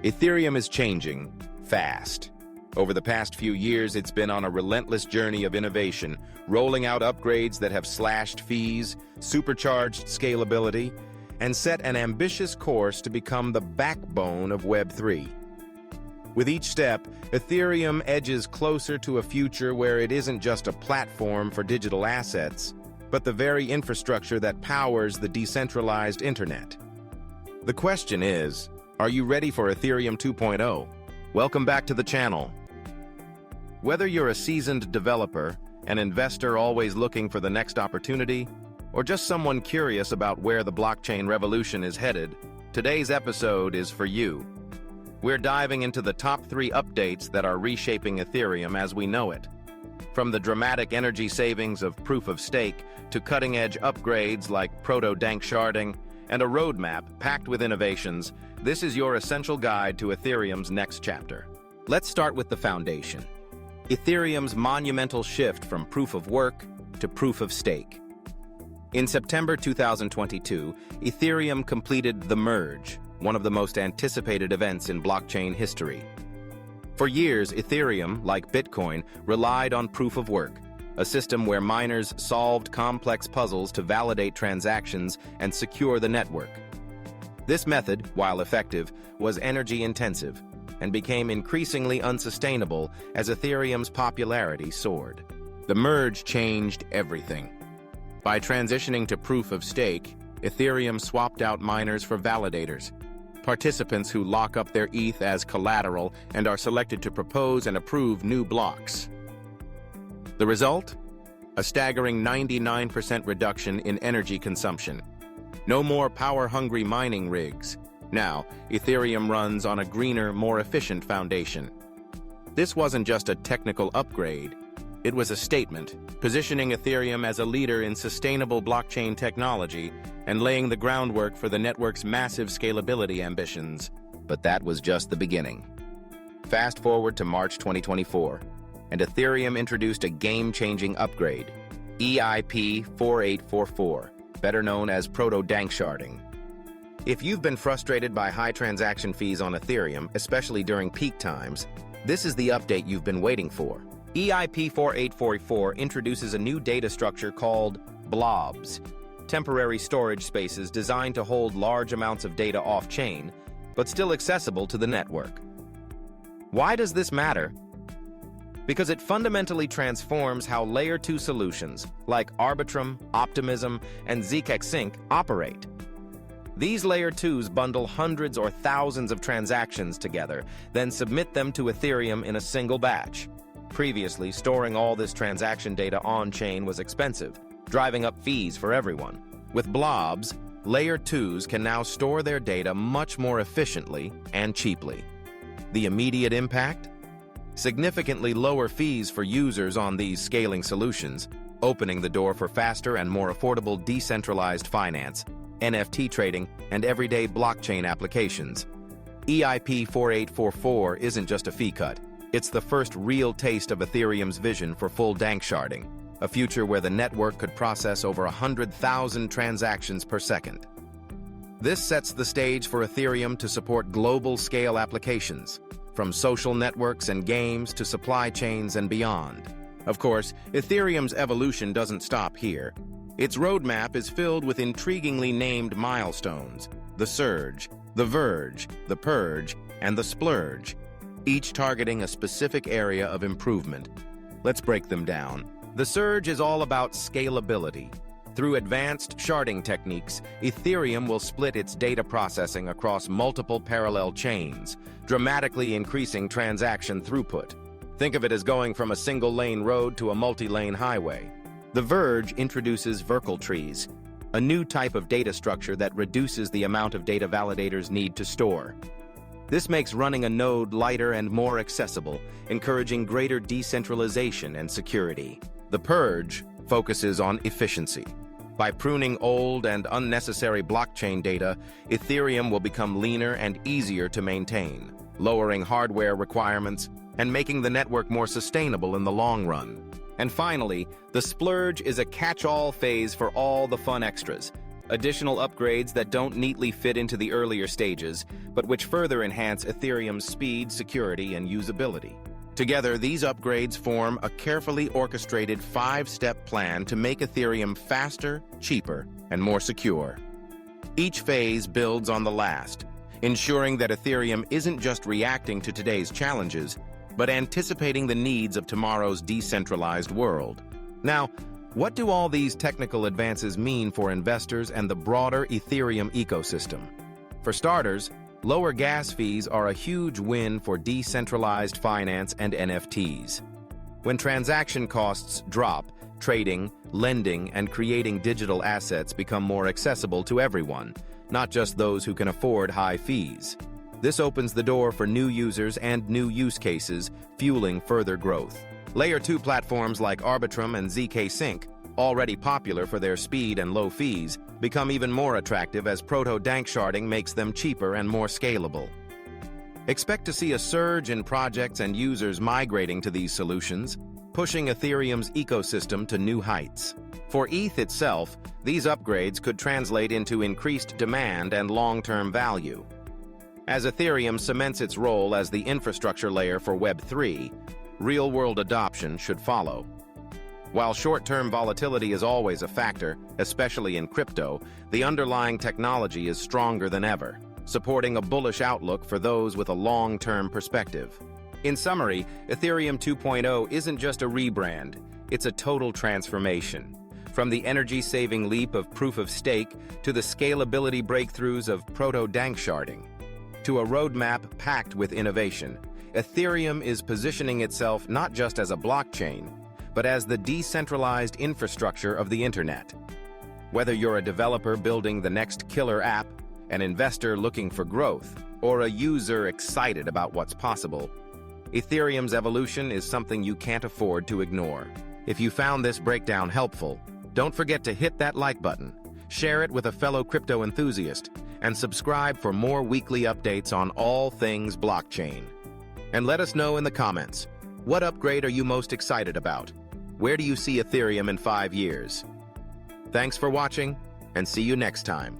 Ethereum is changing fast. Over the past few years, it's been on a relentless journey of innovation, rolling out upgrades that have slashed fees, supercharged scalability, and set an ambitious course to become the backbone of Web3. With each step, Ethereum edges closer to a future where it isn't just a platform for digital assets, but the very infrastructure that powers the decentralized internet. The question is, are you ready for Ethereum 2.0? Welcome back to the channel. Whether you're a seasoned developer, an investor always looking for the next opportunity, or just someone curious about where the blockchain revolution is headed, today's episode is for you. We're diving into the top 3 updates that are reshaping Ethereum as we know it. From the dramatic energy savings of proof of stake to cutting-edge upgrades like Proto-Danksharding and a roadmap packed with innovations, this is your essential guide to Ethereum's next chapter. Let's start with the foundation. Ethereum's monumental shift from proof of work to proof of stake. In September 2022, Ethereum completed the Merge, one of the most anticipated events in blockchain history. For years, Ethereum, like Bitcoin, relied on proof of work, a system where miners solved complex puzzles to validate transactions and secure the network. This method, while effective, was energy-intensive and became increasingly unsustainable as Ethereum's popularity soared. The Merge changed everything. By transitioning to proof of stake, Ethereum swapped out miners for validators, participants who lock up their ETH as collateral and are selected to propose and approve new blocks. The result? A staggering 99% reduction in energy consumption. No more power-hungry mining rigs. Now, Ethereum runs on a greener, more efficient foundation. This wasn't just a technical upgrade. It was a statement, positioning Ethereum as a leader in sustainable blockchain technology and laying the groundwork for the network's massive scalability ambitions. But that was just the beginning. Fast forward to March 2024, and Ethereum introduced a game-changing upgrade, EIP 4844, better known as Proto-Danksharding. If you've been frustrated by high transaction fees on Ethereum, especially during peak times, this is the update you've been waiting for. EIP 4844 introduces a new data structure called blobs, temporary storage spaces designed to hold large amounts of data off-chain, but still accessible to the network. Why does this matter? Because it fundamentally transforms how Layer 2 solutions, like Arbitrum, Optimism, and zkSync, operate. These Layer 2s bundle hundreds or thousands of transactions together, then submit them to Ethereum in a single batch. Previously, storing all this transaction data on-chain was expensive, driving up fees for everyone. With blobs, Layer 2s can now store their data much more efficiently and cheaply. The immediate impact? Significantly lower fees for users on these scaling solutions, opening the door for faster and more affordable decentralized finance, NFT trading, and everyday blockchain applications. EIP 4844 isn't just a fee cut. It's the first real taste of Ethereum's vision for full Danksharding, a future where the network could process over 100,000 transactions per second. This sets the stage for Ethereum to support global-scale applications, from social networks and games to supply chains and beyond. Of course, Ethereum's evolution doesn't stop here. Its roadmap is filled with intriguingly named milestones: the Surge, the Verge, the Purge, and the Splurge, each targeting a specific area of improvement. Let's break them down. The Surge is all about scalability. Through advanced sharding techniques, Ethereum will split its data processing across multiple parallel chains, dramatically increasing transaction throughput. Think of it as going from a single-lane road to a multi-lane highway. The Verge introduces Verkle trees, a new type of data structure that reduces the amount of data validators need to store. This makes running a node lighter and more accessible, encouraging greater decentralization and security. The Purge focuses on efficiency. By pruning old and unnecessary blockchain data, Ethereum will become leaner and easier to maintain, lowering hardware requirements and making the network more sustainable in the long run. And finally, the Splurge is a catch-all phase for all the fun extras. additional upgrades that don't neatly fit into the earlier stages, but which further enhance Ethereum's speed, security, and usability. Together, these upgrades form a carefully orchestrated 5-step plan to make Ethereum faster, cheaper, and more secure. Each phase builds on the last, ensuring that Ethereum isn't just reacting to today's challenges, but anticipating the needs of tomorrow's decentralized world. Now, what do all these technical advances mean for investors and the broader Ethereum ecosystem? For starters, lower gas fees are a huge win for decentralized finance and NFTs. When transaction costs drop, trading, lending, and creating digital assets become more accessible to everyone, not just those who can afford high fees. This opens the door for new users and new use cases, fueling further growth. Layer 2 platforms like Arbitrum and zkSync, already popular for their speed and low fees, become even more attractive as Proto-Danksharding makes them cheaper and more scalable. Expect to see a surge in projects and users migrating to these solutions, pushing Ethereum's ecosystem to new heights. For ETH itself, these upgrades could translate into increased demand and long-term value. As Ethereum cements its role as the infrastructure layer for Web3, real-world adoption should follow. While short-term volatility is always a factor, especially in crypto, the underlying technology is stronger than ever, supporting a bullish outlook for those with a long-term perspective. In summary, Ethereum 2.0 isn't just a rebrand, it's a total transformation. From the energy-saving leap of proof-of-stake to the scalability breakthroughs of Proto-Danksharding, to a roadmap packed with innovation, Ethereum is positioning itself not just as a blockchain, but as the decentralized infrastructure of the internet. Whether you're a developer building the next killer app, an investor looking for growth, or a user excited about what's possible, Ethereum's evolution is something you can't afford to ignore. If you found this breakdown helpful, don't forget to hit that like button, share it with a fellow crypto enthusiast, and subscribe for more weekly updates on all things blockchain. And let us know in the comments, what upgrade are you most excited about? Where do you see Ethereum in 5 years? Thanks for watching, and see you next time.